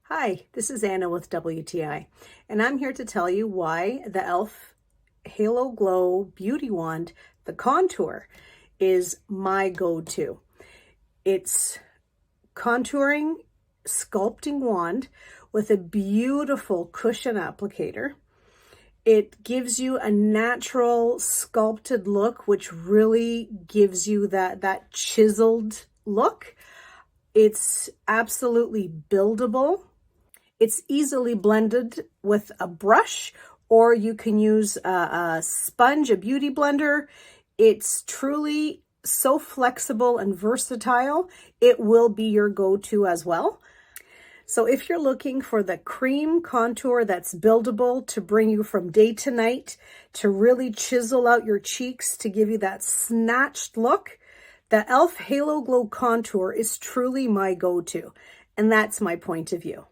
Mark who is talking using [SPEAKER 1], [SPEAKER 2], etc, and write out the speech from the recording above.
[SPEAKER 1] Hi, this is Anna with WTI, and I'm here to tell you why the e.l.f. Halo Glow Beauty Wand, the contour, is my go-to. It's contouring, sculpting wand with a beautiful cushion applicator. It gives you a natural sculpted look, which really gives you that chiseled look. It's absolutely buildable. It's easily blended with a brush, or you can use a sponge, a beauty blender. It's truly so flexible and versatile. It will be your go-to as well. So if you're looking for the cream contour that's buildable to bring you from day to night, to really chisel out your cheeks, to give you that snatched look, the e.l.f. Halo Glow Contour is truly my go-to. And that's my point of view.